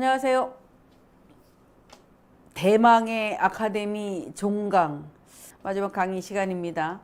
안녕하세요. 대망의 아카데미 종강 마지막 강의 시간입니다.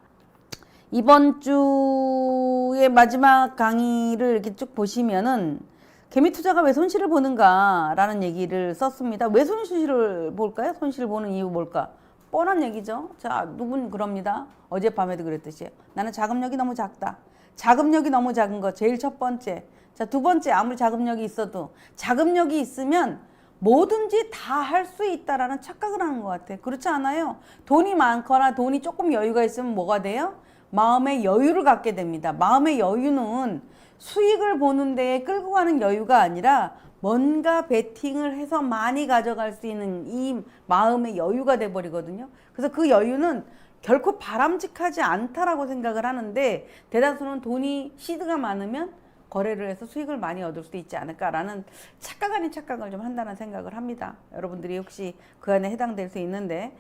이번 주의 마지막 강의를 이렇게 쭉 보시면은 개미 투자가 왜 손실을 보는가 라는 얘기를 썼습니다. 왜 손실을 볼까요? 손실을 보는 이유 뭘까? 뻔한 얘기죠. 자, 누군 그럽니다. 어젯밤에도 그랬듯이 나는 자금력이 너무 작다. 자금력이 너무 작은 거 제일 첫 번째. 자, 두 번째, 아무리 자금력이 있어도 자금력이 있으면 뭐든지 다 할 수 있다라는 착각을 하는 것 같아. 그렇지 않아요? 돈이 많거나 돈이 조금 여유가 있으면 뭐가 돼요? 마음의 여유를 갖게 됩니다. 마음의 여유는 수익을 보는 데에 끌고 가는 여유가 아니라 뭔가 베팅을 해서 많이 가져갈 수 있는 이 마음의 여유가 돼버리거든요. 그래서 그 여유는 결코 바람직하지 않다라고 생각을 하는데, 대다수는 돈이 시드가 많으면 거래를 해서 수익을 많이 얻을 수도 있지 않을까라는 착각 아닌 착각을 좀 한다는 생각을 합니다. 여러분들이 혹시 그 안에 해당될 수 있는데,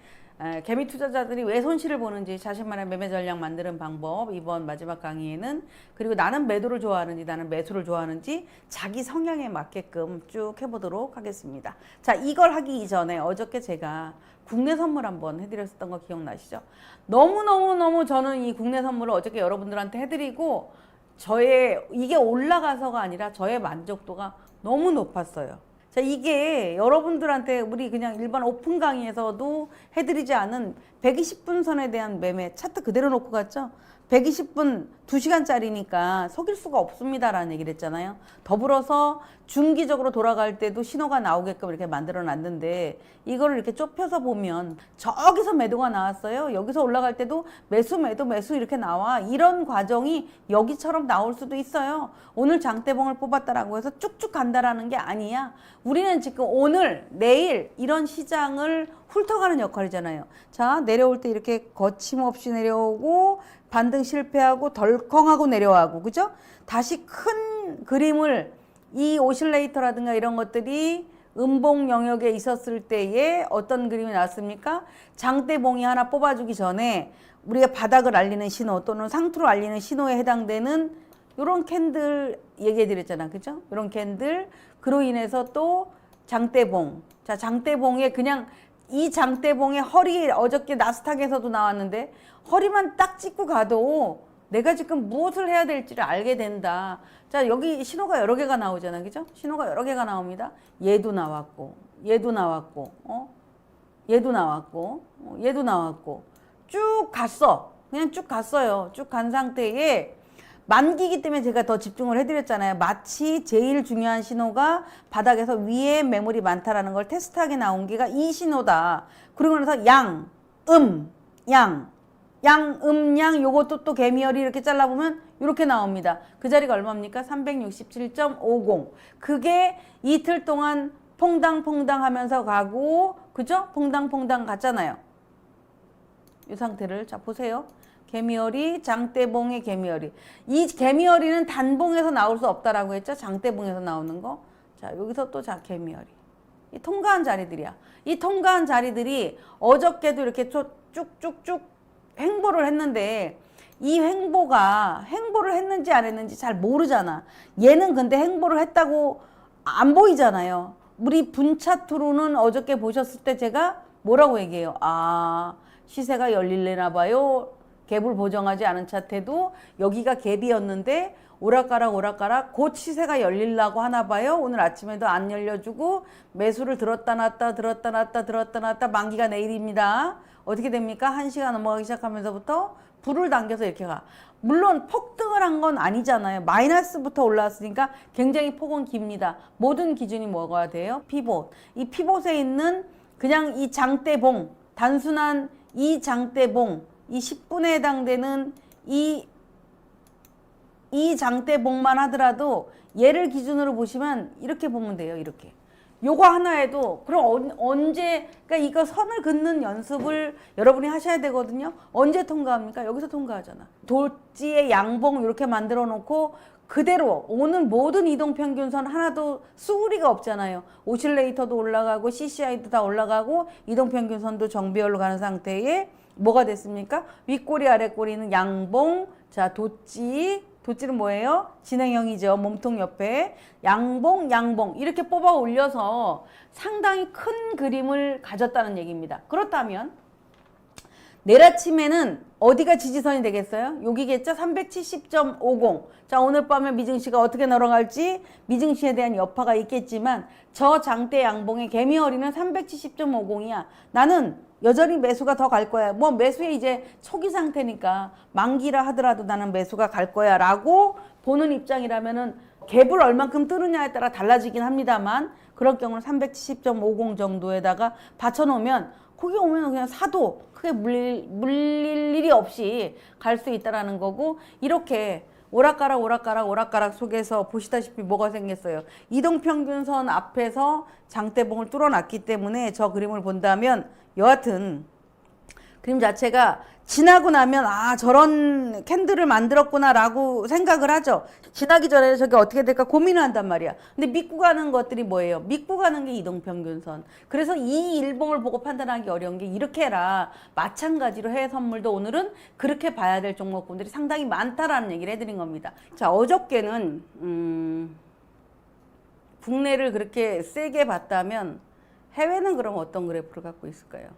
개미 투자자들이 왜 손실을 보는지 자신만의 매매 전략 만드는 방법, 이번 마지막 강의에는, 그리고 나는 매도를 좋아하는지 나는 매수를 좋아하는지 자기 성향에 맞게끔 쭉 해보도록 하겠습니다. 자, 이걸 하기 이전에 어저께 제가 국내 선물 한번 해드렸었던 거 기억나시죠? 너무너무 저는 이 국내 선물을 어저께 여러분들한테 해드리고 이게 올라가서가 아니라 저의 만족도가 너무 높았어요. 자, 이게 여러분들한테 우리 그냥 일반 오픈 강의에서도 해드리지 않은 120분 선에 대한 매매 차트 그대로 놓고 갔죠? 120분 2시간짜리니까 속일 수가 없습니다라는 얘기를 했잖아요. 더불어서 중기적으로 돌아갈 때도 신호가 나오게끔 이렇게 만들어 놨는데, 이거를 이렇게 좁혀서 보면 저기서 매도가 나왔어요. 여기서 올라갈 때도 매수 이렇게 나와. 이런 과정이 여기처럼 나올 수도 있어요. 오늘 장대봉을 뽑았다라고 해서 쭉쭉 간다라는 게 아니야. 우리는 지금 오늘 내일 이런 시장을 훑어가는 역할이잖아요. 자, 내려올 때 이렇게 거침없이 내려오고 반등 실패하고 덜컹하고 내려가고, 그죠? 다시 큰 그림을, 이 오실레이터라든가 이런 것들이 음봉 영역에 있었을 때에 어떤 그림이 나왔습니까? 장대봉이 하나 뽑아주기 전에 우리가 바닥을 알리는 신호 또는 상투를 알리는 신호에 해당되는 이런 캔들 얘기해 드렸잖아, 그죠? 이런 캔들, 그로 인해서 또 장대봉. 자, 장대봉에 그냥 이 장대봉의 허리, 어저께 나스닥에서도 나왔는데 허리만 딱 찍고 가도 내가 지금 무엇을 해야 될지를 알게 된다. 자, 여기 신호가 여러 개가 나오잖아, 그죠? 신호가 여러 개가 나옵니다. 얘도 나왔고, 얘도 나왔고, 얘도 나왔고, 얘도 나왔고, 쭉 갔어. 그냥 쭉 갔어요. 쭉 간 상태에 만기이기 때문에 제가 더 집중을 해드렸잖아요. 마치 제일 중요한 신호가 바닥에서 위에 매물이 많다라는 걸 테스트하게 나온 게가 이 신호다. 그리고 나서 양, 양, 요것도 또 개미열이 이렇게 잘라보면 이렇게 나옵니다. 그 자리가 얼마입니까? 367.50. 그게 이틀 동안 퐁당퐁당 하면서 가고, 그죠? 퐁당퐁당 갔잖아요. 이 상태를 자 보세요. 개미열이, 장대봉의 개미열이. 이 개미열이는 단봉에서 나올 수 없다라고 했죠. 장대봉에서 나오는 거. 자, 여기서 또 자 개미열이. 이 통과한 자리들이야. 이 통과한 자리들이 어저께도 이렇게 쭉쭉쭉 횡보를 했는데, 이 횡보를 했는지 안 했는지 잘 모르잖아. 얘는 근데 횡보를 했다고 안 보이잖아요. 우리 분차트로는 어저께 보셨을 때 제가 뭐라고 얘기해요? 아, 시세가 열릴래나 봐요. 갭을 보정하지 않은 차트도 여기가 갭이었는데 오락가락 곧 시세가 열리려고 하나 봐요. 오늘 아침에도 안 열려주고 매수를 들었다 놨다 만기가 내일입니다. 어떻게 됩니까? 1시가 넘어가기 시작하면서부터 불을 당겨서 이렇게 가. 물론 폭등을 한 건 아니잖아요. 마이너스부터 올라왔으니까 굉장히 폭은 깁니다. 모든 기준이 뭐가 돼요? 피봇. 이 피봇에 있는 그냥 이 장대봉, 단순한 이 장대봉, 이 10분에 해당되는 이 장대봉만 하더라도 얘를 기준으로 보시면 이렇게 보면 돼요. 이렇게. 요거 하나에도 그럼 언제, 그러니까 이거 선을 긋는 연습을 여러분이 하셔야 되거든요. 언제 통과합니까? 여기서 통과하잖아. 돌지의 양봉 이렇게 만들어 놓고 그대로 오는 모든 이동평균선 하나도 수그리가 없잖아요. 오실레이터도 올라가고 CCI도 다 올라가고 이동평균선도 정비열로 가는 상태에 뭐가 됐습니까? 윗꼬리 아랫꼬리는 양봉, 자 도치 돗질은 뭐예요? 진행형이죠. 몸통 옆에 양봉, 양봉 이렇게 뽑아 올려서 상당히 큰 그림을 가졌다는 얘기입니다. 그렇다면 내일 아침에는 어디가 지지선이 되겠어요? 여기겠죠? 370.50. 자, 오늘 밤에 미증시가 어떻게 날아갈지 미증시에 대한 여파가 있겠지만 저 장대 양봉의 개미허리는 370.50이야. 나는 여전히 매수가 더 갈 거야. 뭐 매수에 이제 초기 상태니까 만기라 하더라도 나는 매수가 갈 거야 라고 보는 입장이라면은 갭을 얼만큼 뚫느냐에 따라 달라지긴 합니다만 그럴 경우는 370.50 정도에다가 받쳐놓으면 거기 오면 그냥 사도 크게 물릴 일이 없이 갈 수 있다라는 거고 이렇게 오락가락 속에서 보시다시피 뭐가 생겼어요. 이동평균선 앞에서 장대봉을 뚫어놨기 때문에 저 그림을 본다면 여하튼 그림 자체가 지나고 나면 아 저런 캔들을 만들었구나 라고 생각을 하죠. 지나기 전에 저게 어떻게 될까 고민을 한단 말이야. 근데 믿고 가는 것들이 뭐예요? 믿고 가는 게 이동평균선. 그래서 이 일봉을 보고 판단하기 어려운 게 이렇게 해라. 마찬가지로 해외 선물도 오늘은 그렇게 봐야 될 종목군들이 상당히 많다라는 얘기를 해드린 겁니다. 자, 어저께는 국내를 그렇게 세게 봤다면 해외는 그럼 어떤 그래프를 갖고 있을까요?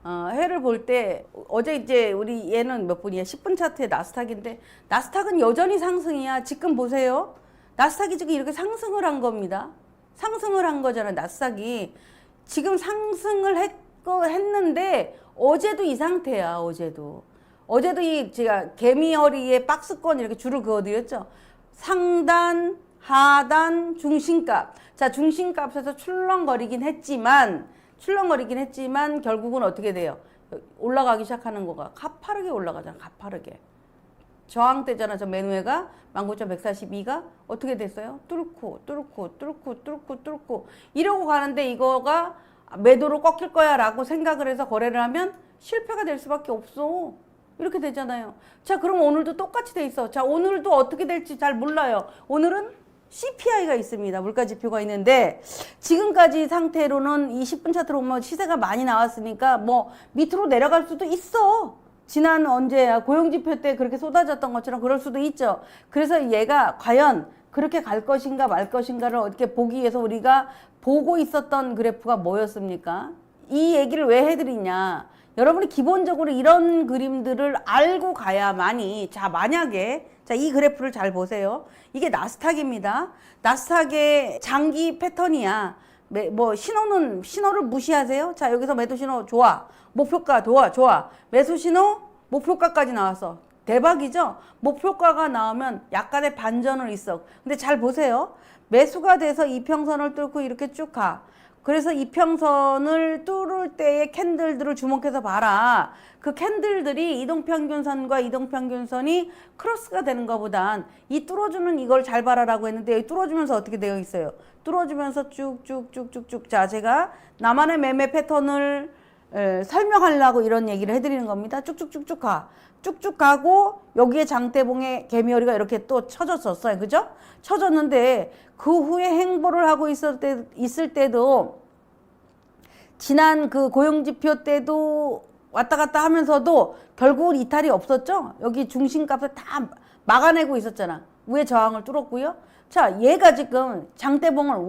해외를 볼 때 어제 이제 우리 얘는 몇 분이야? 10분 차트의 나스닥인데 나스닥은 여전히 상승이야. 지금 보세요. 나스닥이 지금 이렇게 상승을 한 겁니다. 상승을 한 거잖아. 나스닥이 지금 상승을 했는데 어제도 이 상태야. 어제도 이 제가 개미허리에 박스권 이렇게 줄을 그어드렸죠. 상단, 하단, 중심값. 자, 중심값에서 출렁거리긴 했지만 결국은 어떻게 돼요? 올라가기 시작하는 거가 가파르게 올라가잖아. 가파르게. 저항대잖아. 저 맨 위가 19,142가 어떻게 됐어요? 뚫고 이러고 가는데 이거가 매도로 꺾일 거야 라고 생각을 해서 거래를 하면 실패가 될 수밖에 없어. 이렇게 되잖아요. 자, 그럼 오늘도 똑같이 돼 있어. 자, 오늘도 어떻게 될지 잘 몰라요. 오늘은 CPI가 있습니다. 물가지표가 있는데 지금까지 상태로는 이 10분 차트로 보면 시세가 많이 나왔으니까 뭐 밑으로 내려갈 수도 있어. 지난 언제야 고용지표 때 그렇게 쏟아졌던 것처럼 그럴 수도 있죠. 그래서 얘가 과연 그렇게 갈 것인가 말 것인가를 어떻게 보기 위해서 우리가 보고 있었던 그래프가 뭐였습니까? 이 얘기를 왜 해드리냐. 여러분이 기본적으로 이런 그림들을 알고 가야만이 자 만약에 자 이 그래프를 잘 보세요. 이게 나스닥입니다. 나스닥의 장기 패턴이야. 뭐 신호를 무시하세요. 자 여기서 매도 신호 좋아. 목표가 좋아. 매수 신호 목표가까지 나왔어. 대박이죠? 목표가가 나오면 약간의 반전은 있어. 근데 잘 보세요. 매수가 돼서 이평선을 뚫고 이렇게 쭉 가. 그래서 이평선을 뚫을 때의 캔들들을 주목해서 봐라. 그 캔들들이 이동평균선과 이동평균선이 크로스가 되는 것보단 이 뚫어주는 이걸 잘 봐라라고 했는데 여기 뚫어주면서 어떻게 되어 있어요? 뚫어주면서 쭉쭉쭉쭉쭉. 자, 제가 나만의 매매 패턴을 설명하려고 이런 얘기를 해드리는 겁니다. 쭉쭉쭉쭉 가. 쭉쭉 가고 여기에 장대봉의 개미허리가 이렇게 또 쳐졌었어요. 그죠? 쳐졌는데 그 후에 행보를 하고 있을 때도 지난 그 고용지표 때도 왔다 갔다 하면서도 결국은 이탈이 없었죠? 여기 중심값을 다 막아내고 있었잖아. 위에 저항을 뚫었고요. 자, 얘가 지금 장대봉을 1,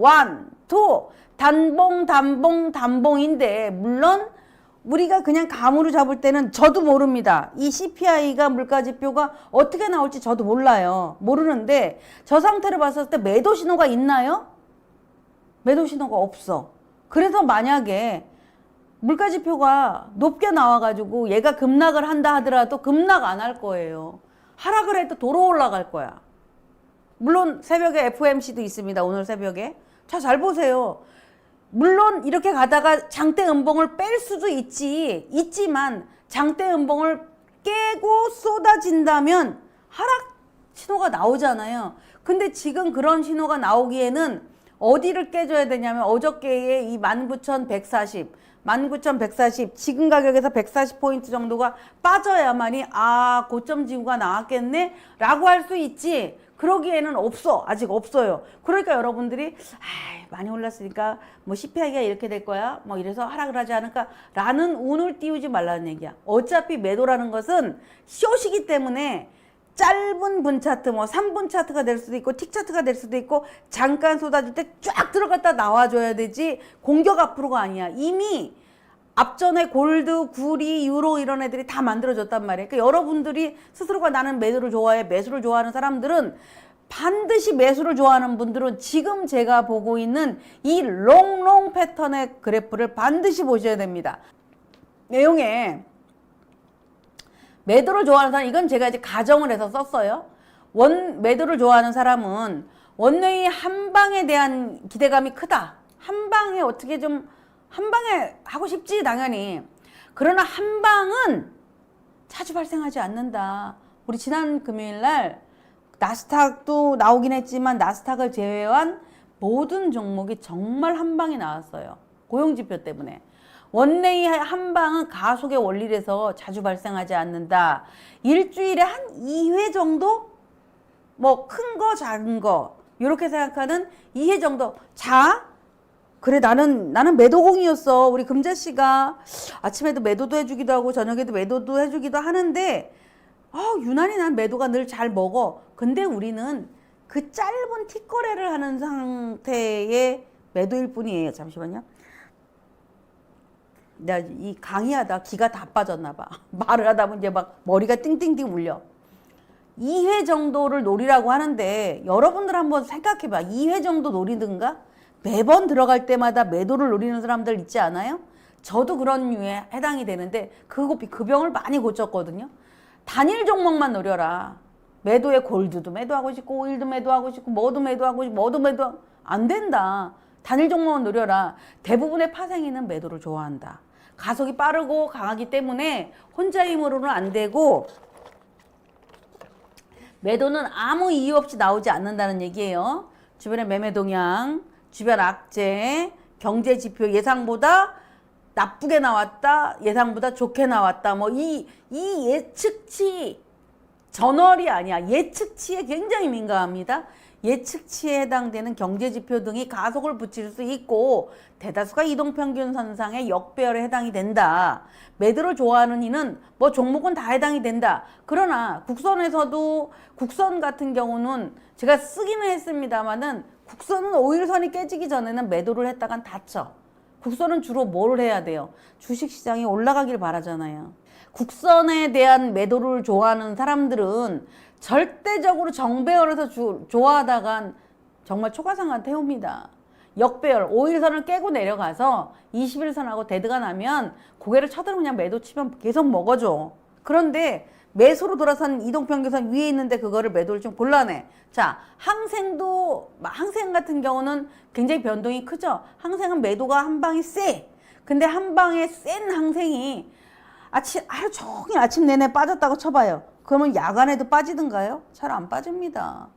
2 단봉인데 물론 우리가 그냥 감으로 잡을 때는 저도 모릅니다. 이 CPI가 물가지표가 어떻게 나올지 저도 몰라요. 모르는데 저 상태를 봤을 때 매도 신호가 있나요? 매도 신호가 없어. 그래서 만약에 물가지표가 높게 나와가지고 얘가 급락을 한다 하더라도 급락 안 할 거예요. 하락을 해도 도로 올라갈 거야. 물론 새벽에 FOMC도 있습니다. 오늘 새벽에. 자, 잘 보세요. 물론 이렇게 가다가 장대 음봉을 뺄 수도 있지만 장대 음봉을 깨고 쏟아진다면 하락 신호가 나오잖아요. 근데 지금 그런 신호가 나오기에는 어디를 깨줘야 되냐면 어저께의 이 19,140 지금 가격에서 140포인트 정도가 빠져야만이 아 고점 지구가 나왔겠네 라고 할 수 있지. 그러기에는 아직 없어요. 그러니까 여러분들이 많이 올랐으니까 뭐 CPI가 이렇게 될 거야 뭐 이래서 하락을 하지 않을까 라는 운을 띄우지 말라는 얘기야. 어차피 매도라는 것은 쇼시기 때문에 짧은 분 차트, 뭐 3분 차트가 될 수도 있고 틱 차트가 될 수도 있고 잠깐 쏟아질 때 쫙 들어갔다 나와줘야 되지 공격 앞으로가 아니야. 이미 앞전에 골드, 구리, 유로 이런 애들이 다 만들어졌단 말이에요. 그러니까 여러분들이 스스로가 나는 매도를 좋아해, 매수를 좋아하는 사람들은 반드시 매수를 좋아하는 분들은 지금 제가 보고 있는 이 롱롱 패턴의 그래프를 반드시 보셔야 됩니다. 내용에 매도를 좋아하는 사람, 이건 제가 이제 가정을 해서 썼어요. 매도를 좋아하는 사람은 원웨이 한 방에 대한 기대감이 크다. 한 방에 어떻게 좀, 한 방에 하고 싶지, 당연히. 그러나 한 방은 자주 발생하지 않는다. 우리 지난 금요일 날 나스닥도 나오긴 했지만 나스닥을 제외한 모든 종목이 정말 한 방에 나왔어요. 고용지표 때문에. 원레이 한 방은 가속의 원리라서 자주 발생하지 않는다. 일주일에 한 2회 정도? 뭐 큰 거 작은 거 이렇게 생각하는 2회 정도. 자, 그래 나는 매도공이었어. 우리 금자씨가 아침에도 매도도 해주기도 하고 저녁에도 매도도 해주기도 하는데 유난히 난 매도가 늘 잘 먹어. 근데 우리는 그 짧은 틱거래를 하는 상태의 매도일 뿐이에요. 잠시만요. 내가 이 강의하다 기가 다 빠졌나 봐. 말을 하다 보면 이제 막 머리가 띵띵띵 울려. 2회 정도를 노리라고 하는데 여러분들 한번 생각해 봐. 2회 정도 노리든가 매번 들어갈 때마다 매도를 노리는 사람들 있지 않아요? 저도 그런 류에 해당이 되는데 그 병을 많이 고쳤거든요. 단일 종목만 노려라. 매도에 골드도 매도하고 싶고 오일도 매도하고 싶고 뭐도 매도하고 싶고 뭐도 매도 안 된다. 단일 종목만 노려라. 대부분의 파생이는 매도를 좋아한다. 가속이 빠르고 강하기 때문에 혼자 힘으로는 안 되고 매도는 아무 이유 없이 나오지 않는다는 얘기예요. 주변의 매매 동향, 주변 악재, 경제 지표 예상보다 나쁘게 나왔다, 예상보다 좋게 나왔다. 뭐 이 예측치 전월이 아니야. 예측치에 굉장히 민감합니다. 예측치에 해당되는 경제지표 등이 가속을 붙일 수 있고 대다수가 이동평균선상의 역배열에 해당이 된다. 매도를 좋아하는 이는 뭐 종목은 다 해당이 된다. 그러나 국선에서도 국선 같은 경우는 제가 쓰기는 했습니다만은 국선은 5일선이 깨지기 전에는 매도를 했다간 다쳐. 국선은 주로 뭘 해야 돼요? 주식시장이 올라가길 바라잖아요. 국선에 대한 매도를 좋아하는 사람들은 절대적으로 정배열에서 좋아하다간 정말 초가상관 태웁니다. 역배열 5일선을 깨고 내려가서 21선하고 데드가 나면 고개를 쳐들고 그냥 매도 치면 계속 먹어줘. 그런데 매수로 돌아선 이동평균선 위에 있는데 그거를 매도를 좀 곤란해. 자, 항생 같은 경우는 굉장히 변동이 크죠. 항생은 매도가 한 방이 세. 근데 한 방에 센 항생이 하루 종일 아침 내내 빠졌다고 쳐봐요. 그러면 야간에도 빠지던가요? 잘 안 빠집니다.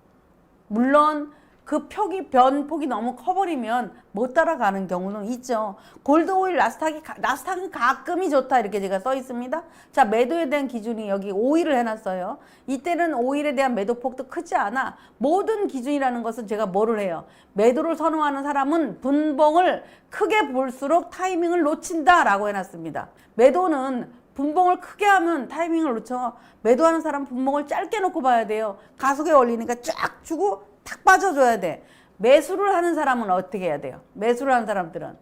물론 그 변폭이 너무 커버리면 못 따라가는 경우는 있죠. 골드오일 나스닥은 가끔이 좋다 이렇게 제가 써 있습니다. 자, 매도에 대한 기준이 여기 5일을 해놨어요. 이때는 5일에 대한 매도폭도 크지 않아. 모든 기준이라는 것은 제가 뭐를 해요? 매도를 선호하는 사람은 분봉을 크게 볼수록 타이밍을 놓친다라고 해놨습니다. 매도는 분봉을 크게 하면 타이밍을 놓쳐. 매도하는 사람은 분봉을 짧게 놓고 봐야 돼요. 가속에 올리니까 쫙 주고 탁 빠져줘야 돼. 매수를 하는 사람은 어떻게 해야 돼요? 매수를 하는 사람들은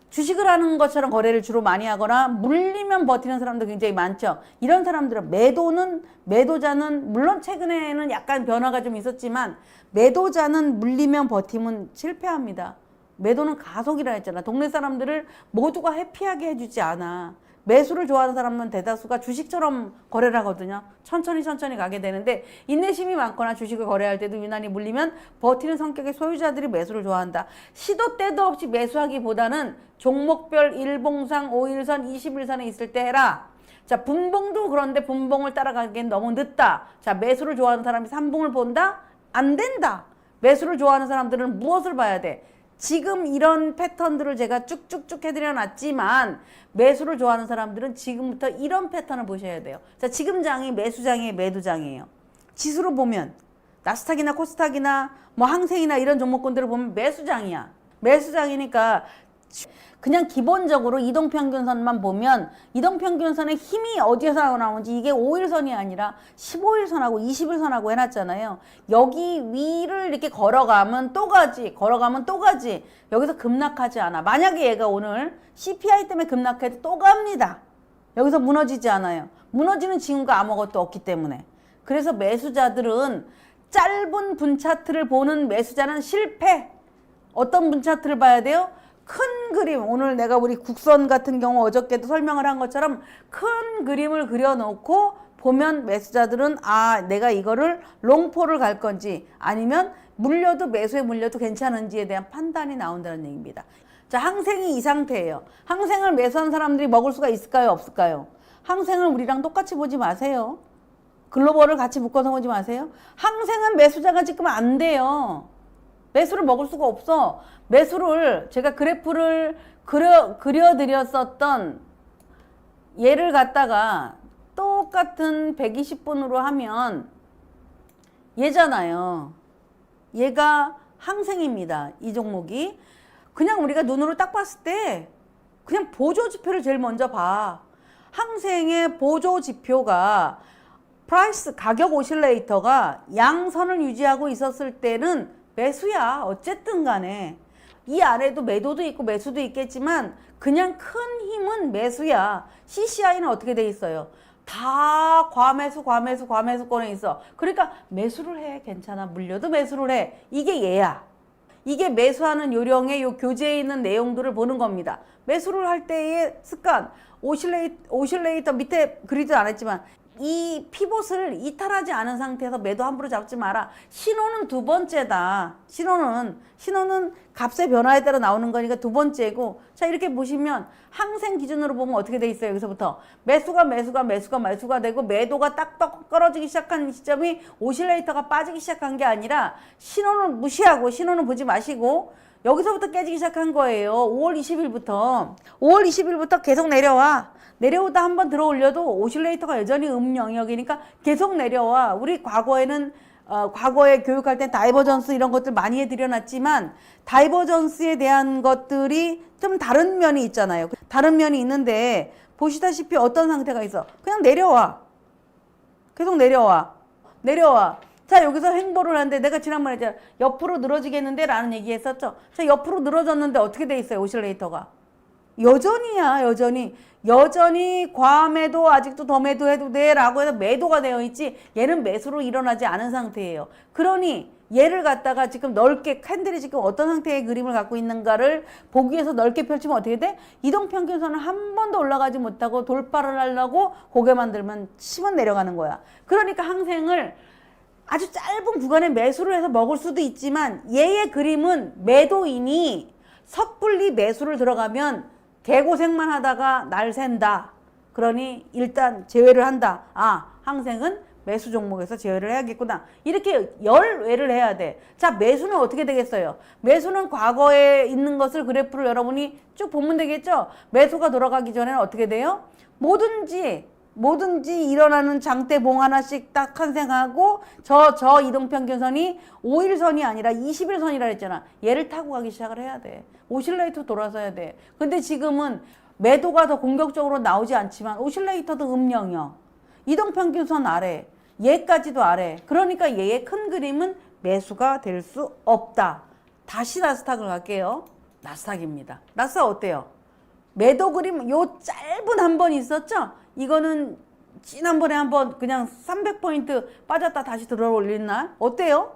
주식을 하는 것처럼 거래를 주로 많이 하거나 물리면 버티는 사람도 굉장히 많죠. 이런 사람들은 매도자는 물론 최근에는 약간 변화가 좀 있었지만 매도자는 물리면 버티면 실패합니다. 매도는 가속이라 했잖아. 동네 사람들을 모두가 해피하게 해주지 않아. 매수를 좋아하는 사람은 대다수가 주식처럼 거래를 하거든요. 천천히 가게 되는데 인내심이 많거나 주식을 거래할 때도 유난히 물리면 버티는 성격의 소유자들이 매수를 좋아한다. 시도 때도 없이 매수하기보다는 종목별 일봉상 5일선, 21선에 있을 때 해라. 자, 분봉도 그런데 분봉을 따라가기엔 너무 늦다. 자, 매수를 좋아하는 사람이 3봉을 본다? 안 된다. 매수를 좋아하는 사람들은 무엇을 봐야 돼? 지금 이런 패턴들을 제가 쭉쭉쭉 해드려 놨지만 매수를 좋아하는 사람들은 지금부터 이런 패턴을 보셔야 돼요. 자, 지금 장이 매수장이에요, 매도장이에요. 지수로 보면 나스닥이나 코스닥이나 뭐 항생이나 이런 종목군들을 보면 매수장이야. 매수장이니까 그냥 기본적으로 이동평균선만 보면 이동평균선의 힘이 어디에서 나오는지 이게 5일선이 아니라 15일선하고 20일선하고 해놨잖아요. 여기 위를 이렇게 걸어가면 또 가지, 걸어가면 또 가지. 여기서 급락하지 않아. 만약에 얘가 오늘 CPI 때문에 급락해도 또 갑니다. 여기서 무너지지 않아요. 무너지는 징후가 아무것도 없기 때문에. 그래서 매수자들은 짧은 분차트를 보는 매수자는 실패. 어떤 분차트를 봐야 돼요? 큰 그림, 오늘 내가 우리 국선 같은 경우 어저께도 설명을 한 것처럼 큰 그림을 그려놓고 보면 매수자들은 아, 내가 이거를 롱포를 갈 건지 아니면 물려도 매수에 물려도 괜찮은지에 대한 판단이 나온다는 얘기입니다. 자, 항생이 이 상태예요. 항생을 매수한 사람들이 먹을 수가 있을까요? 없을까요? 항생을 우리랑 똑같이 보지 마세요. 글로벌을 같이 묶어서 보지 마세요. 항생은 매수자가 찍으면 안 돼요. 매수를 먹을 수가 없어. 매수를 제가 그래프를 그려드렸었던 얘를 갖다가 똑같은 120분으로 하면 얘잖아요. 얘가 항생입니다. 이 종목이. 그냥 우리가 눈으로 딱 봤을 때 그냥 보조지표를 제일 먼저 봐. 항생의 보조지표가 프라이스 가격 오실레이터가 양선을 유지하고 있었을 때는 매수야. 어쨌든 간에 이 안에도 매도도 있고 매수도 있겠지만 그냥 큰 힘은 매수야. CCI는 어떻게 돼 있어요? 다 과매수권에 있어. 그러니까 매수를 해. 괜찮아. 물려도 매수를 해. 이게 얘야. 이게 매수하는 요령의 요 교재에 있는 내용들을 보는 겁니다. 매수를 할 때의 습관, 오실레이터 밑에 그리지 않았지만 이 피봇을 이탈하지 않은 상태에서 매도 함부로 잡지 마라. 신호는 두 번째다. 신호는 값의 변화에 따라 나오는 거니까 두 번째고. 자, 이렇게 보시면 항생 기준으로 보면 어떻게 돼 있어요? 여기서부터 매수가 되고 매도가 딱 떨어지기 시작한 시점이 오실레이터가 빠지기 시작한 게 아니라 신호는 무시하고 신호는 보지 마시고 여기서부터 깨지기 시작한 거예요. 5월 20일부터 계속 내려오다 한번 들어 올려도 오실레이터가 여전히 영역이니까 계속 내려와. 우리 과거에 교육할 때 다이버전스 이런 것들 많이 해드려놨지만 다이버전스에 대한 것들이 좀 다른 면이 있잖아요. 다른 면이 있는데 보시다시피 어떤 상태가 있어. 그냥 내려와. 계속 내려와. 자, 여기서 행보를 하는데 내가 지난번에 했잖아. 옆으로 늘어지겠는데 라는 얘기 했었죠. 자, 옆으로 늘어졌는데 어떻게 돼 있어요? 오실레이터가. 여전히 과매도 아직도 더 매도해도 돼 라고 해서 매도가 되어 있지 얘는 매수로 일어나지 않은 상태예요. 그러니 얘를 갖다가 지금 넓게 캔들이 지금 어떤 상태의 그림을 갖고 있는가를 보기 위해서 넓게 펼치면 어떻게 돼? 이동평균선을 한 번도 올라가지 못하고 돌파를 하려고 고개만 들면 치면 내려가는 거야. 그러니까 항생을 아주 짧은 구간에 매수를 해서 먹을 수도 있지만 얘의 그림은 매도인이 섣불리 매수를 들어가면 개고생만 하다가 날 샌다. 그러니 일단 제외를 한다. 아, 항생은 매수 종목에서 제외를 해야겠구나. 이렇게 열외를 해야 돼. 자, 매수는 어떻게 되겠어요? 매수는 과거에 있는 것을 그래프를 여러분이 쭉 보면 되겠죠? 매수가 돌아가기 전에는 어떻게 돼요? 뭐든지 일어나는 장대봉 하나씩 딱 탄생하고 저 이동평균선이 5일선이 아니라 20일선이라 했잖아. 얘를 타고 가기 시작을 해야 돼. 오실레이터 돌아서야 돼. 근데 지금은 매도가 더 공격적으로 나오지 않지만 오실레이터도 음영이요. 이동평균선 아래, 얘까지도 아래. 그러니까 얘의 큰 그림은 매수가 될 수 없다. 다시 나스닥을 갈게요. 나스닥입니다. 나스닥 어때요? 매도 그림 요 짧은 한 번 있었죠? 이거는 지난번에 한번 그냥 300포인트 빠졌다 다시 들어 올린 날 어때요?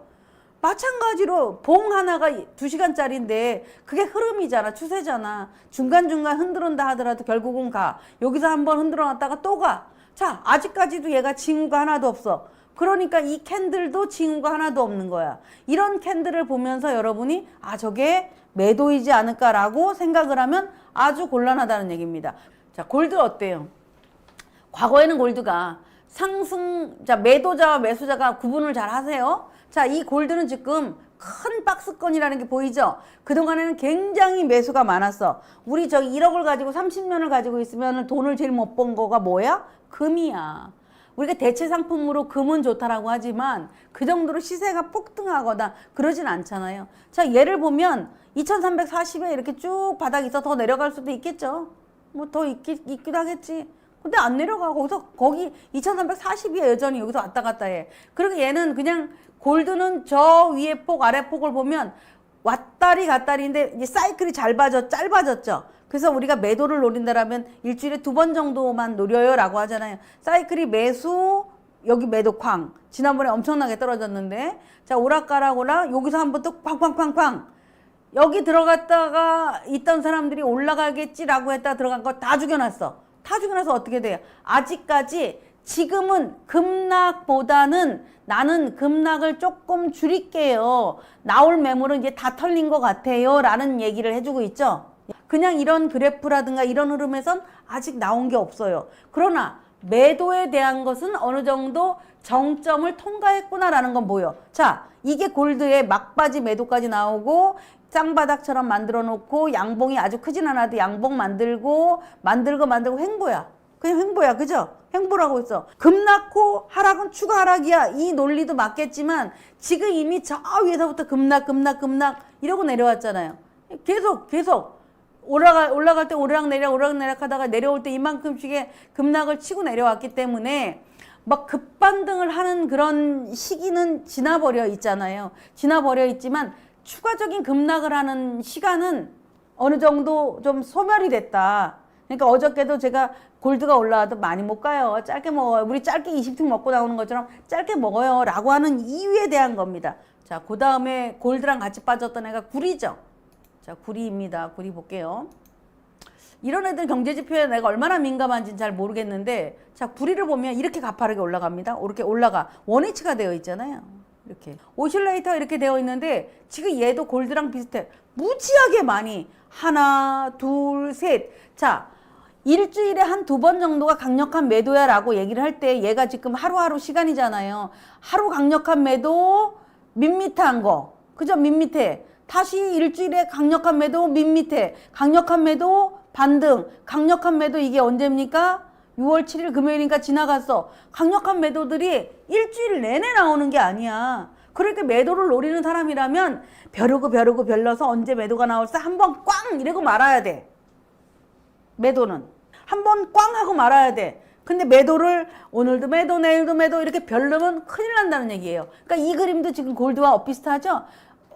마찬가지로 봉 하나가 2시간짜리인데 그게 흐름이잖아. 추세잖아. 중간중간 흔들은다 하더라도 결국은 가. 여기서 한번 흔들어 놨다가 또 가. 자, 아직까지도 얘가 징후가 하나도 없어. 그러니까 이 캔들도 징후가 하나도 없는 거야. 이런 캔들을 보면서 여러분이 아, 저게 매도이지 않을까라고 생각을 하면 아주 곤란하다는 얘기입니다. 자, 골드 어때요? 과거에는 골드가 자, 매도자와 매수자가 구분을 잘 하세요. 자, 이 골드는 지금 큰 박스권이라는 게 보이죠? 그동안에는 굉장히 매수가 많았어. 우리 저기 1억을 가지고 30년을 가지고 있으면 돈을 제일 못 번 거가 뭐야? 금이야. 우리가 대체 상품으로 금은 좋다라고 하지만 그 정도로 시세가 폭등하거나 그러진 않잖아요. 자, 예를 보면 2340에 이렇게 쭉 바닥이 있어 더 내려갈 수도 있겠죠. 뭐 더 있기도 하겠지. 근데 안 내려가. 거기 2340이야 여전히 여기서 왔다 갔다 해. 그리고 얘는 그냥 골드는 저 위에 폭 아래 폭을 보면 왔다리 갔다리인데 이제 사이클이 짧아졌죠. 그래서 우리가 매도를 노린다라면 일주일에 2번 정도만 노려요 라고 하잖아요. 사이클이 매수, 여기 매도 쾅. 지난번에 엄청나게 떨어졌는데, 자, 오락가락오락, 여기서 한번 또 쾅쾅쾅쾅. 여기 들어갔다가 있던 사람들이 올라가겠지라고 했다 들어간 거 다 죽여놨어. 다 죽여놔서 어떻게 돼요? 아직까지 지금은 급락보다는 나는 급락을 조금 줄일게요. 나올 매물은 이제 다 털린 것 같아요. 라는 얘기를 해주고 있죠. 그냥 이런 그래프라든가 이런 흐름에선 아직 나온 게 없어요. 그러나 매도에 대한 것은 어느 정도 정점을 통과했구나라는 건 뭐예요? 자, 이게 골드의 막바지 매도까지 나오고 쌍바닥처럼 만들어 놓고 양봉이 아주 크진 않아도 양봉 만들고 횡보야. 그냥 횡보야. 그죠? 횡보라고 있어. 급락고 하락은 추가 하락이야. 이 논리도 맞겠지만 지금 이미 저 위에서부터 급락 이러고 내려왔잖아요. 계속 올라갈 때 오르락 내리락 하다가 내려올 때 이만큼씩의 급락을 치고 내려왔기 때문에 막 급반등을 하는 그런 시기는 지나버려 있잖아요. 지나버려 있지만 추가적인 급락을 하는 시간은 어느 정도 좀 소멸이 됐다. 그러니까 어저께도 제가 골드가 올라와도 많이 못 가요. 짧게 먹어요. 우리 짧게 20등 먹고 나오는 것처럼 짧게 먹어요. 라고 하는 이유에 대한 겁니다. 자, 그 다음에 골드랑 같이 빠졌던 애가 구리죠. 자, 구리입니다. 구리 볼게요. 이런 애들 경제지표에 내가 얼마나 민감한지는 잘 모르겠는데, 자, 구리를 보면 이렇게 가파르게 올라갑니다. 이렇게 올라가. 원위치가 되어 있잖아요. 이렇게. 오실레이터 이렇게 되어 있는데, 지금 얘도 골드랑 비슷해. 무지하게 많이. 하나, 둘, 셋. 자, 일주일에 한 2번 정도가 강력한 매도야 라고 얘기를 할 때 얘가 지금 하루하루 시간이잖아요. 하루 강력한 매도, 밋밋한 거. 그죠? 밋밋해. 다시 일주일에 강력한 매도, 밋밋해. 강력한 매도, 반등. 강력한 매도 이게 언제입니까? 6월 7일 금요일이니까 지나갔어. 강력한 매도들이 일주일 내내 나오는 게 아니야. 그러니까 매도를 노리는 사람이라면 벼르고 별러서 언제 매도가 나올까 한번 꽝 이러고 말아야 돼. 매도는 한번 꽝 하고 말아야 돼. 근데 매도를 오늘도 매도 내일도 매도 이렇게 별르면 큰일 난다는 얘기예요. 그러니까 이 그림도 지금 골드와 엇비슷하죠.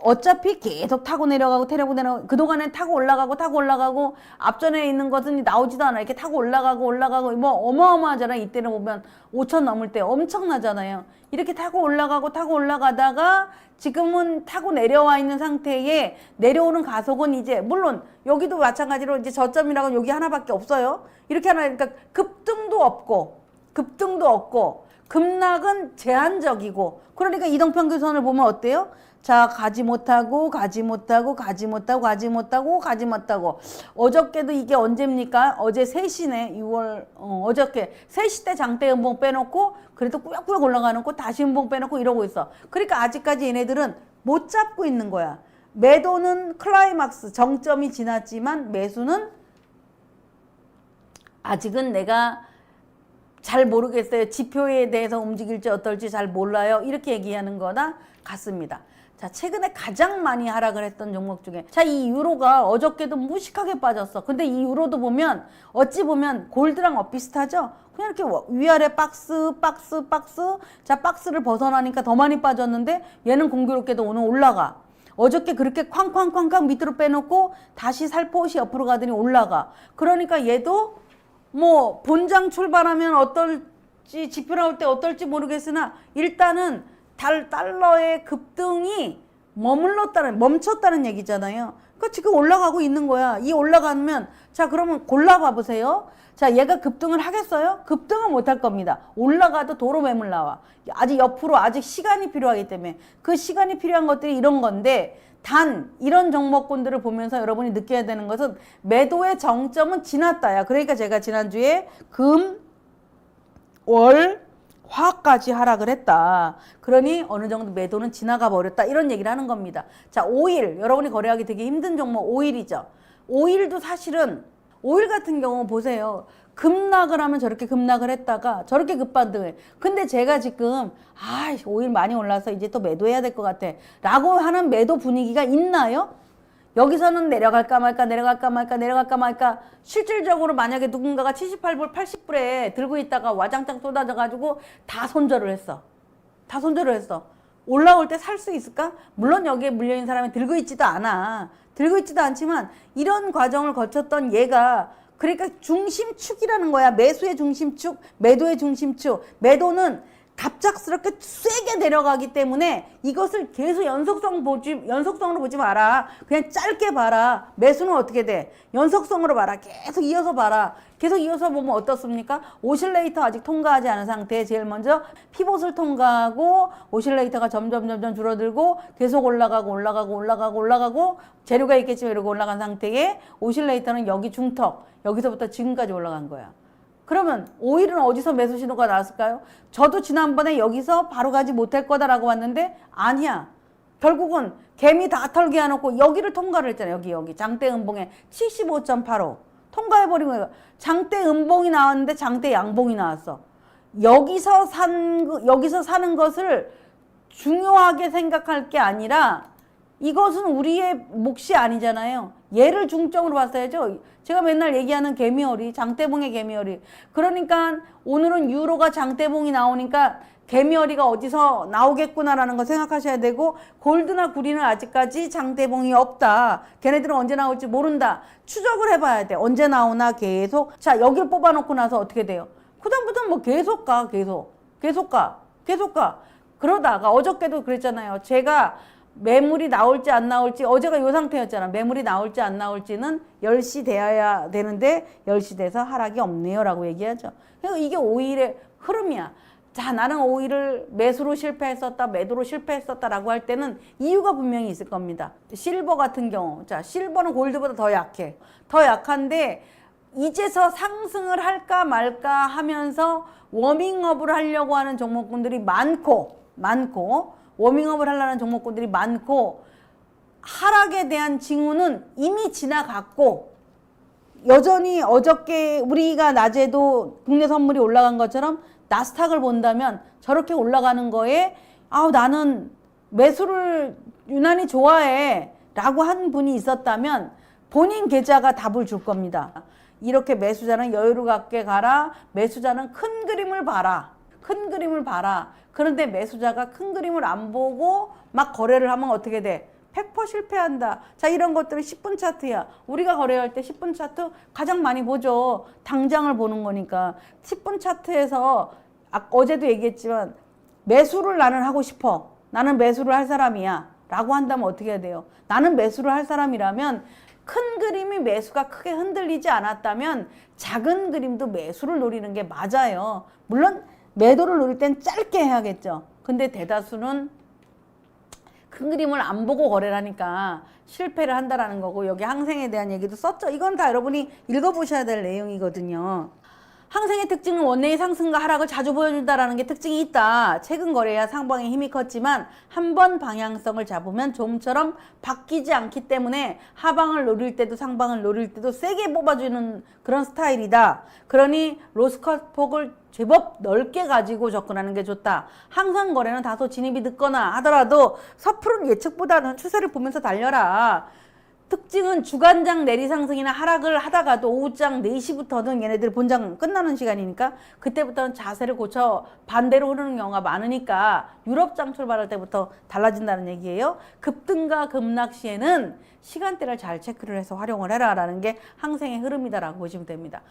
어차피 계속 타고 내려가고 그동안엔 타고 올라가고 앞전에 있는 것은 나오지도 않아. 이렇게 타고 올라가고 뭐 어마어마하잖아요. 이때는 보면 5천 넘을 때 엄청나잖아요. 이렇게 타고 올라가다가 지금은 타고 내려와 있는 상태에 내려오는 가속은 이제 물론 여기도 마찬가지로 이제 저점이라고 여기 하나밖에 없어요. 이렇게 하나 그러니까 급등도 없고 급락은 제한적이고 그러니까 이동평균선을 보면 어때요? 자, 가지 못하고 어저께도 이게 언제입니까? 어제 3시네 6월 어저께 3시 때 장대 음봉 빼놓고 그래도 꾸역꾸역 올라가는 거 다시 음봉 빼놓고 이러고 있어. 그러니까 아직까지 얘네들은 못 잡고 있는 거야. 매도는 클라이막스 정점이 지났지만 매수는 아직은 내가 잘 모르겠어요. 지표에 대해서 움직일지 어떨지 잘 몰라요. 이렇게 얘기하는 거나 같습니다. 자, 최근에 가장 많이 하락을 했던 종목 중에 자, 이 유로가 어저께도 무식하게 빠졌어. 근데 이 유로도 보면 어찌 보면 골드랑 엇비슷하죠? 그냥 이렇게 위아래 박스 자, 박스를 벗어나니까 더 많이 빠졌는데 얘는 공교롭게도 오늘 올라가. 어저께 그렇게 쾅쾅쾅쾅 밑으로 빼놓고 다시 살포시 옆으로 가더니 올라가. 그러니까 얘도 뭐 본장 출발하면 어떨지 지표 나올 때 어떨지 모르겠으나 일단은 달러의 급등이 멈췄다는 얘기잖아요. 그러니까 지금 올라가고 있는 거야. 이 올라가면 자 그러면 골라봐 보세요. 자 얘가 급등을 하겠어요? 급등은 못할 겁니다. 올라가도 도로 매물 나와. 아직 옆으로 아직 시간이 필요하기 때문에 그 시간이 필요한 것들이 이런 건데 단 이런 종목군들을 보면서 여러분이 느껴야 되는 것은 매도의 정점은 지났다야. 그러니까 제가 지난주에 금, 월, 화까지 하락을 했다. 그러니 어느 정도 매도는 지나가 버렸다. 이런 얘기를 하는 겁니다. 자, 오일. 여러분이 거래하기 되게 힘든 종목 오일이죠. 오일도 사실은 오일 같은 경우 보세요. 급락을 하면 저렇게 급락을 했다가 저렇게 급반등해. 근데 제가 지금 오일 많이 올라서 이제 또 매도해야 될 것 같아 라고 하는 매도 분위기가 있나요? 여기서는 내려갈까 말까 내려갈까 말까 내려갈까 말까. 실질적으로 만약에 누군가가 78불 80불에 들고 있다가 와장창 쏟아져 가지고 다 손절을 했어. 다 손절을 했어. 올라올 때 살 수 있을까? 물론 여기에 물려있는 사람이 들고 있지도 않아. 들고 있지도 않지만 이런 과정을 거쳤던 얘가, 그러니까 중심축이라는 거야. 매수의 중심축, 매도의 중심축. 매도는 갑작스럽게 세게 내려가기 때문에 이것을 계속 연속성으로 보지 마라. 그냥 짧게 봐라. 매수는 어떻게 돼? 연속성으로 봐라. 계속 이어서 봐라. 계속 이어서 보면 어떻습니까? 오실레이터 아직 통과하지 않은 상태에 제일 먼저 피봇을 통과하고 오실레이터가 점점 줄어들고 계속 올라가고 재료가 있겠지만 이러고 올라간 상태에 오실레이터는 여기 중턱, 여기서부터 지금까지 올라간 거야. 그러면 오일은 어디서 매수 신호가 나왔을까요? 저도 지난번에 여기서 바로 가지 못할 거다라고 왔는데 아니야. 결국은 개미 다 털게 해놓고 여기를 통과를 했잖아요. 여기 장대 음봉에 75.85 통과해버린 거예요. 장대 음봉이 나왔는데 장대 양봉이 나왔어. 여기서 사는 것을 중요하게 생각할 게 아니라 이것은 우리의 몫이 아니잖아요. 얘를 중점으로 봤어야죠. 제가 맨날 얘기하는 개미허리, 장대봉의 개미허리. 그러니까 오늘은 유로가 장대봉이 나오니까 개미허리가 어디서 나오겠구나라는 거 생각하셔야 되고, 골드나 구리는 아직까지 장대봉이 없다. 걔네들은 언제 나올지 모른다. 추적을 해봐야 돼. 언제 나오나 계속. 자, 여기를 뽑아놓고 나서 어떻게 돼요? 그다음부터는 뭐 계속 가. 그러다가 어저께도 그랬잖아요. 제가 매물이 나올지 안 나올지, 어제가 이 상태였잖아. 매물이 나올지 안 나올지는 10시 돼야 되는데 10시 돼서 하락이 없네요 라고 얘기하죠. 그래서 이게 오일의 흐름이야. 자, 나는 오일을 매수로 실패했었다, 매도로 실패했었다 라고 할 때는 이유가 분명히 있을 겁니다. 실버 같은 경우, 자, 실버는 골드보다 더 약해. 더 약한데 이제서 상승을 할까 말까 하면서 워밍업을 하려고 하는 종목군들이 많고 워밍업을 하려는 종목군들이 많고, 하락에 대한 징후는 이미 지나갔고, 여전히 어저께 우리가 낮에도 국내 선물이 올라간 것처럼 나스닥을 본다면 저렇게 올라가는 거에 나는 매수를 유난히 좋아해 라고 한 분이 있었다면 본인 계좌가 답을 줄 겁니다. 이렇게 매수자는 여유롭게 가라. 매수자는 큰 그림을 봐라. 그런데 매수자가 큰 그림을 안 보고 막 거래를 하면 어떻게 돼? 100% 실패한다. 자, 이런 것들은 10분 차트야. 우리가 거래할 때 10분 차트 가장 많이 보죠. 당장을 보는 거니까. 10분 차트에서 어제도 얘기했지만 매수를 나는 하고 싶어. 나는 매수를 할 사람이야. 라고 한다면 어떻게 해야 돼요? 나는 매수를 할 사람이라면 큰 그림이 매수가 크게 흔들리지 않았다면 작은 그림도 매수를 노리는 게 맞아요. 물론 매도를 노릴 땐 짧게 해야겠죠. 근데 대다수는 큰 그림을 안 보고 거래를 하니까 실패를 한다라는 거고, 여기 항생에 대한 얘기도 썼죠. 이건 다 여러분이 읽어보셔야 될 내용이거든요. 항생의 특징은 원내의 상승과 하락을 자주 보여준다라는 게 특징이 있다. 최근 거래야 상방의 힘이 컸지만 한 번 방향성을 잡으면 좀처럼 바뀌지 않기 때문에 하방을 노릴 때도 상방을 노릴 때도 세게 뽑아주는 그런 스타일이다. 그러니 로스컷 폭을 제법 넓게 가지고 접근하는 게 좋다. 항상 거래는 다소 진입이 늦거나 하더라도 섣부른 예측보다는 추세를 보면서 달려라. 특징은 주간장 내리상승이나 하락을 하다가도 오후장 4시부터는 얘네들 본장 끝나는 시간이니까 그때부터는 자세를 고쳐 반대로 흐르는 경우가 많으니까 유럽장 출발할 때부터 달라진다는 얘기예요. 급등과 급락 시에는 시간대를 잘 체크를 해서 활용을 해라 라는 게 항생의 흐름이다라고 보시면 됩니다.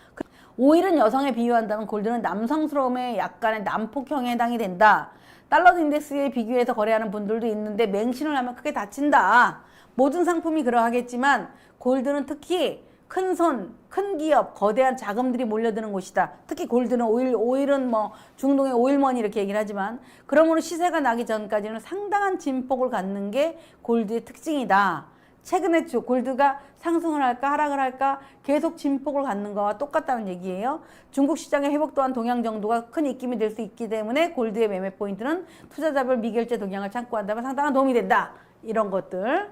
오일은 여성에 비유한다면 골드는 남성스러움의 약간의 남폭형에 해당이 된다. 달러 인덱스에 비교해서 거래하는 분들도 있는데 맹신을 하면 크게 다친다. 모든 상품이 그러하겠지만 골드는 특히 큰 손, 큰 기업, 거대한 자금들이 몰려드는 곳이다. 특히 골드는 오일은 뭐 중동의 오일머니 이렇게 얘기를 하지만, 그러므로 시세가 나기 전까지는 상당한 진폭을 갖는 게 골드의 특징이다. 최근에 골드가 상승을 할까 하락을 할까 계속 진폭을 갖는 거와 똑같다는 얘기예요. 중국 시장의 회복 또한 동향 정도가 큰 입김이 될 수 있기 때문에 골드의 매매 포인트는 투자자별 미결제 동향을 참고한다면 상당한 도움이 된다. 이런 것들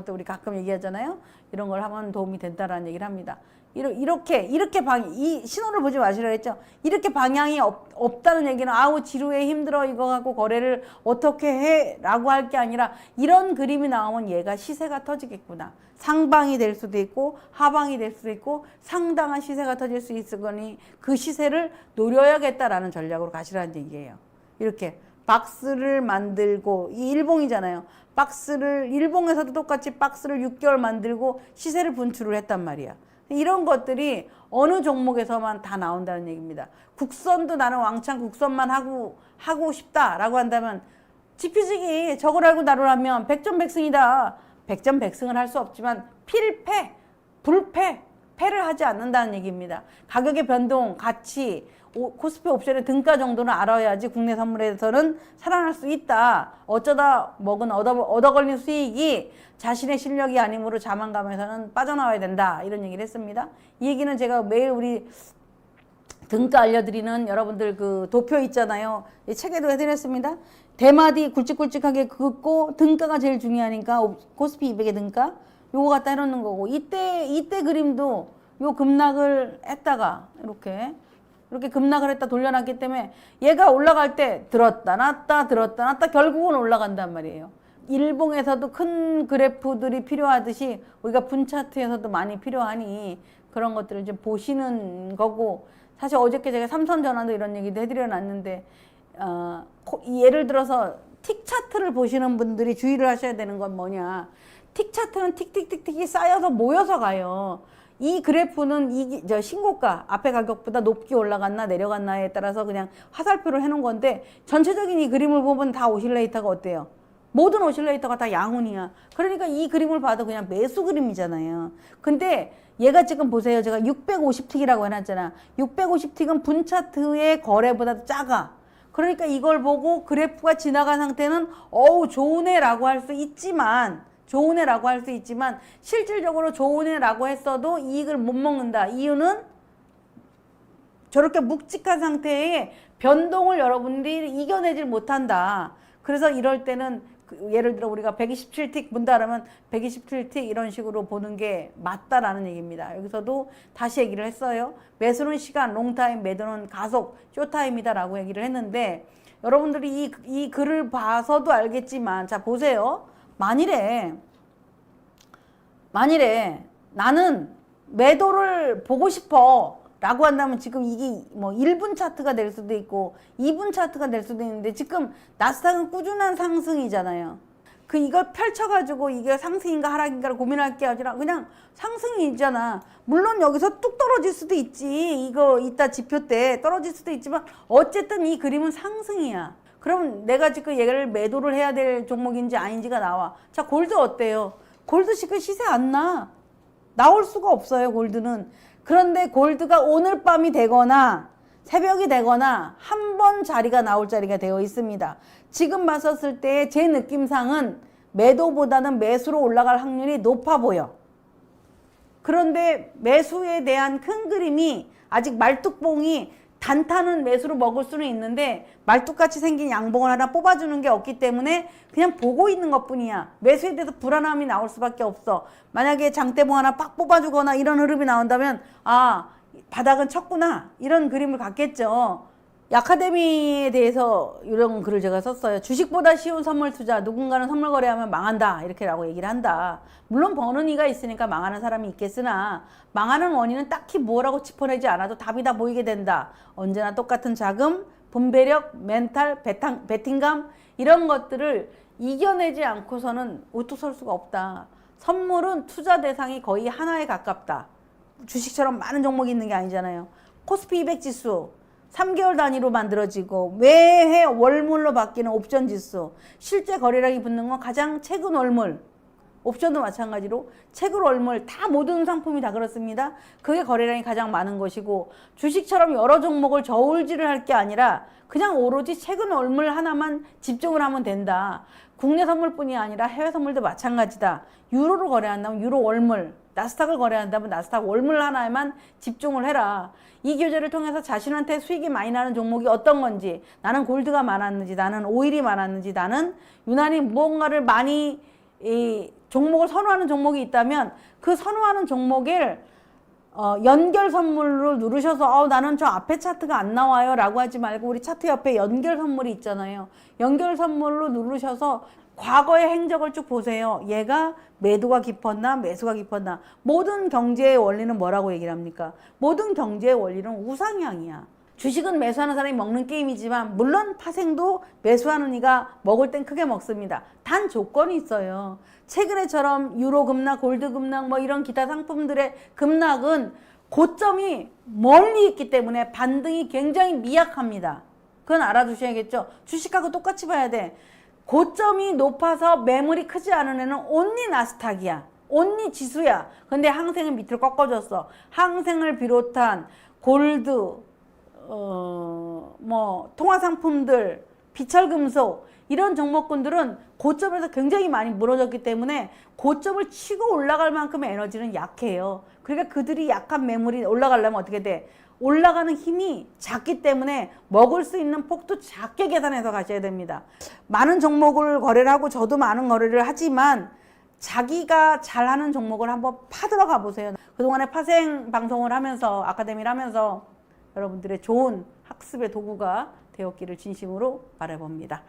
우리 가끔 얘기하잖아요. 이런 걸 하면 도움이 된다라는 얘기를 합니다. 이렇게 이 신호를 보지 마시라 했죠. 이렇게 방향이 없다는 얘기는 아우 지루해 힘들어 이거 갖고 거래를 어떻게 해 라고 할 게 아니라 이런 그림이 나오면 얘가 시세가 터지겠구나. 상방이 될 수도 있고 하방이 될 수도 있고 상당한 시세가 터질 수 있을 거니 그 시세를 노려야겠다라는 전략으로 가시라는 얘기예요. 이렇게 박스를 만들고 이 일봉이잖아요. 박스를 일봉에서도 똑같이 박스를 6개월 만들고 시세를 분출을 했단 말이야. 이런 것들이 어느 종목에서만 다 나온다는 얘기입니다. 국선도 나는 왕창 국선만 하고 싶다라고 한다면 지피지기 저걸 알고 나누라면 백전백승이다. 백전백승을 할 수 없지만 필패, 불패, 패를 하지 않는다는 얘기입니다. 가격의 변동, 가치, 코스피 옵션의 등가 정도는 알아야지 국내 선물에서는 살아날 수 있다. 어쩌다 먹은 얻어 걸린 수익이 자신의 실력이 아니므로 자만감에서는 빠져나와야 된다. 이런 얘기를 했습니다. 이 얘기는 제가 매일 우리 등가 알려드리는 여러분들 그 도표 있잖아요. 이 책에도 해드렸습니다. 대마디 굵직굵직하게 긋고 등가가 제일 중요하니까 코스피 200의 등가 요거 갖다 해놓는 거고 이때 그림도 요 급락을 했다가 이렇게 급락을 했다 돌려놨기 때문에 얘가 올라갈 때 들었다 놨다 결국은 올라간단 말이에요. 일봉에서도 큰 그래프들이 필요하듯이 우리가 분차트에서도 많이 필요하니 그런 것들을 좀 보시는 거고 사실 어저께 제가 삼선전환도 이런 얘기도 해드려 놨는데 예를 들어서 틱 차트를 보시는 분들이 주의를 하셔야 되는 건 뭐냐. 틱 차트는 틱틱틱틱이 쌓여서 모여서 가요. 이 그래프는 저 신고가 앞에 가격보다 높게 올라갔나 내려갔나에 따라서 그냥 화살표를 해놓은 건데 전체적인 이 그림을 보면 다 오실레이터가 어때요? 모든 오실레이터가 다 양운이야. 그러니까 이 그림을 봐도 그냥 매수 그림이잖아요. 근데 얘가 지금 보세요. 제가 650틱이라고 해놨잖아. 650틱은 분차트의 거래보다도 작아. 그러니까 이걸 보고 그래프가 지나간 상태는 어우 좋으네 라고 할 수 있지만 실질적으로 좋으네 라고 했어도 이익을 못 먹는다. 이유는 저렇게 묵직한 상태에 변동을 여러분들이 이겨내질 못한다. 그래서 이럴 때는 예를 들어 우리가 127틱 본다 그러면 127틱 이런 식으로 보는 게 맞다라는 얘기입니다. 여기서도 다시 얘기를 했어요. 매수는 시간, 롱타임, 매도는 가속, 쇼타임이다 라고 얘기를 했는데 여러분들이 이 글을 봐서도 알겠지만 자 보세요. 만일에 나는 매도를 보고 싶어 라고 한다면 지금 이게 뭐 1분 차트가 될 수도 있고 2분 차트가 될 수도 있는데 지금 나스닥은 꾸준한 상승이잖아요. 이걸 펼쳐가지고 이게 상승인가 하락인가를 고민할 게 아니라 그냥 상승이잖아. 물론 여기서 뚝 떨어질 수도 있지. 이거 이따 지표 때 떨어질 수도 있지만 어쨌든 이 그림은 상승이야. 그럼 내가 지금 얘를 매도를 해야 될 종목인지 아닌지가 나와. 자 골드 어때요? 골드 지금 시세 안 나. 나올 수가 없어요 골드는. 그런데 골드가 오늘 밤이 되거나 새벽이 되거나 한 번 자리가 나올 자리가 되어 있습니다. 지금 봤었을 때 제 느낌상은 매도보다는 매수로 올라갈 확률이 높아 보여. 그런데 매수에 대한 큰 그림이 아직 말뚝봉이 단타는 매수로 먹을 수는 있는데 말뚝같이 생긴 양봉을 하나 뽑아주는 게 없기 때문에 그냥 보고 있는 것뿐이야. 매수에 대해서 불안함이 나올 수밖에 없어. 만약에 장대봉 하나 빡 뽑아주거나 이런 흐름이 나온다면 아 바닥은 쳤구나 이런 그림을 갖겠죠. 아카데미에 대해서 이런 글을 제가 썼어요. 주식보다 쉬운 선물 투자. 누군가는 선물 거래하면 망한다. 이렇게라고 얘기를 한다. 물론 버는 이가 있으니까 망하는 사람이 있겠으나 망하는 원인은 딱히 뭐라고 짚어내지 않아도 답이 다 보이게 된다. 언제나 똑같은 자금, 분배력, 멘탈, 배팅감 이런 것들을 이겨내지 않고서는 우뚝 설 수가 없다. 선물은 투자 대상이 거의 하나에 가깝다. 주식처럼 많은 종목이 있는 게 아니잖아요. 코스피 200 지수 3개월 단위로 만들어지고 매해 월물로 바뀌는 옵션 지수, 실제 거래량이 붙는 건 가장 최근 월물, 옵션도 마찬가지로 최근 월물 다 모든 상품이 다 그렇습니다. 그게 거래량이 가장 많은 것이고 주식처럼 여러 종목을 저울질을 할 게 아니라 그냥 오로지 최근 월물 하나만 집중을 하면 된다. 국내 선물뿐이 아니라 해외 선물도 마찬가지다. 유로로 거래한다면 유로 월물, 나스닥을 거래한다면 나스닥 월물 하나에만 집중을 해라. 이 교재를 통해서 자신한테 수익이 많이 나는 종목이 어떤 건지, 나는 골드가 많았는지, 나는 오일이 많았는지, 나는 유난히 무언가를 많이 이 종목을 선호하는 종목이 있다면 그 선호하는 종목을 연결 선물로 누르셔서 나는 저 앞에 차트가 안 나와요 라고 하지 말고 우리 차트 옆에 연결 선물이 있잖아요. 연결 선물로 누르셔서 과거의 행적을 쭉 보세요. 얘가 매도가 깊었나 매수가 깊었나. 모든 경제의 원리는 뭐라고 얘기를 합니까? 모든 경제의 원리는 우상향이야. 주식은 매수하는 사람이 먹는 게임이지만 물론 파생도 매수하는 이가 먹을 땐 크게 먹습니다. 단 조건이 있어요. 최근에처럼 유로 급락, 골드 급락 뭐 이런 기타 상품들의 급락은 고점이 멀리 있기 때문에 반등이 굉장히 미약합니다. 그건 알아두셔야겠죠. 주식하고 똑같이 봐야 돼. 고점이 높아서 매물이 크지 않은 애는 온리 나스닥이야. 온리 지수야. 근데 항생은 밑으로 꺾어졌어. 항생을 비롯한 골드, 뭐 통화상품들, 비철금속 이런 종목군들은 고점에서 굉장히 많이 무너졌기 때문에 고점을 치고 올라갈 만큼의 에너지는 약해요. 그러니까 그들이 약한 매물이 올라가려면 어떻게 돼? 올라가는 힘이 작기 때문에 먹을 수 있는 폭도 작게 계산해서 가셔야 됩니다. 많은 종목을 거래를 하고 저도 많은 거래를 하지만 자기가 잘하는 종목을 한번 파들어 가보세요. 그동안에 파생 방송을 하면서 아카데미를 하면서 여러분들의 좋은 학습의 도구가 되었기를 진심으로 바라봅니다.